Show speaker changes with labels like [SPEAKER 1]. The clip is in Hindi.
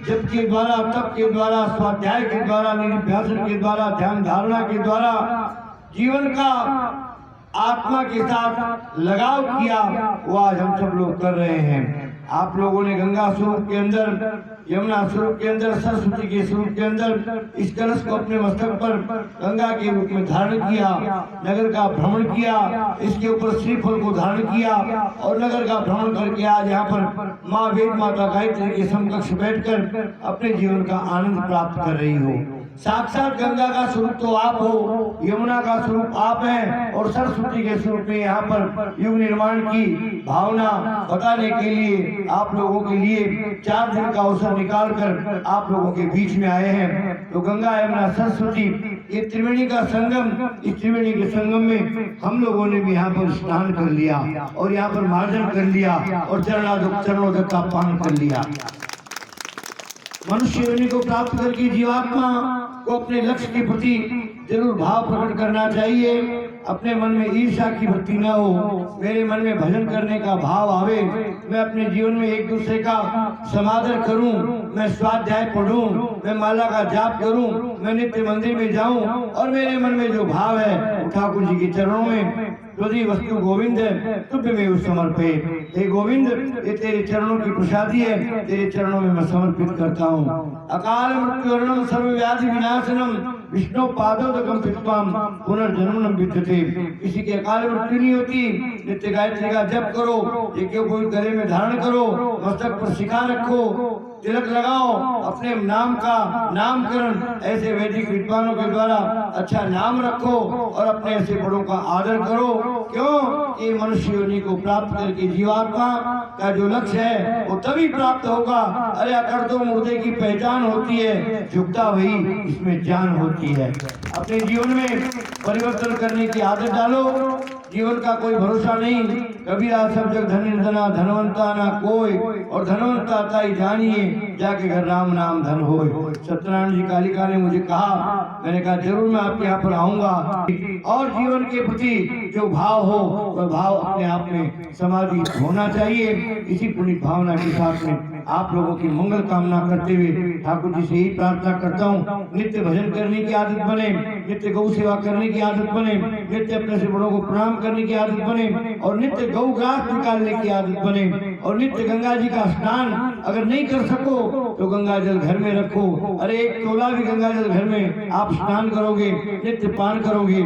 [SPEAKER 1] जप के द्वारा, तप के द्वारा, स्वाध्याय के द्वारा, निधिध्यासन के द्वारा, ध्यान धारणा के द्वारा जीवन का आत्मा के साथ लगाव किया, वो आज हम सब लोग कर रहे हैं। आप लोगों ने गंगा स्वरूप के अंदर, यमुना स्वरूप के अंदर, सरस्वती के स्वरूप के अंदर इस कलश को अपने मस्तक पर गंगा के रूप में धारण किया, नगर का भ्रमण किया, इसके ऊपर श्रीफल को धारण किया और नगर का भ्रमण करके आज यहाँ पर माँ वेद माता गायत्री के समकक्ष बैठकर अपने जीवन का आनंद प्राप्त कर रही हो। साक्षात गंगा का स्वरूप तो आप हो, यमुना का स्वरूप आप हैं और सरस्वती के स्वरूप में यहाँ पर युग निर्माण की भावना बताने के लिए आप लोगों के लिए 4 दिन का अवसर निकाल कर आप लोगों के बीच में आए हैं। तो गंगा यमुना सरस्वती ये त्रिवेणी का संगम, इस त्रिवेणी के संगम में हम लोगों ने भी यहाँ पर स्नान कर लिया और यहाँ पर मार्जन कर लिया और चरणोदक का पान कर लिया। मनुष्य योनि को प्राप्त करके जीवात्मा को अपने लक्ष्य के प्रति जरूर भाव प्रकट करना चाहिए। अपने मन में ईर्ष्या की वृत्ति न हो, मेरे मन में भजन करने का भाव आवे, मैं अपने जीवन में एक दूसरे का समादर करूं, मैं स्वाध्याय पढ़ूं, मैं माला का जाप करूं, मैं नित्य मंदिर में जाऊं और मेरे मन में जो भाव है वो ठाकुर जी के चरणों में यदि वस्तु गोविंद है तुभ्य में उस समर्पे। हे गोविंद, ये तेरे चरणों की प्रसादी है, तेरे चरणों में मैं समर्पित करता हूँ। अकाल मृत्युर्णम सर्वव्याधि विनाशनम विष्णु पादोदकम पित्वाम पुनर्जन्मनम विद्यते। किसी के अकाल मृत्यु नहीं होती। नित्य गायत्री का जप करो, एक कोई गले में धारण करो, मस्तक पर शिखा रखो, तिलक लगाओ, अपने नाम का नामकरण ऐसे वैदिक विद्वानों के द्वारा अच्छा नाम रखो और अपने ऐसे बड़ों का आदर करो। क्यों? ये मनुष्य योनि को प्राप्त करके जीवात्मा का जो लक्ष्य है वो तभी प्राप्त होगा। अरे अकर तो मुर्दे की पहचान होती है, झुकता वही इसमें जान होती है। अपने जीवन में परिवर्तन करने की आदत डालो। जीवन का कोई भरोसा नहीं। कबीरा सब जग धना धनवंता ना कोई, और धनवंता ताई जानिए जाके घर राम नाम धन होए। सत्यनारायण जी कालिका ने मुझे कहा, मैंने कहा जरूर मैं आपके यहाँ पर आऊंगा। और जीवन के प्रति जो भाव हो वह भाव अपने आप में समाधि होना चाहिए। इसी पुनीत भावना के साथ में आप लोगों की मंगल कामना करते हुए ठाकुर जी से यही प्रार्थना करता हूँ, नित्य भजन करने की आदत बने, नित्य गौ सेवा करने की आदत बने, नित्य अपने से बड़ों को प्रणाम करने की आदत बने और नित्य गौ घास निकालने की आदत बने और नित्य गंगा जी का स्नान अगर नहीं कर सको तो गंगा जल घर में रखो। अरे एक तोला भी गंगा जल घर में आप स्नान करोगे, नित्य पान करोगे।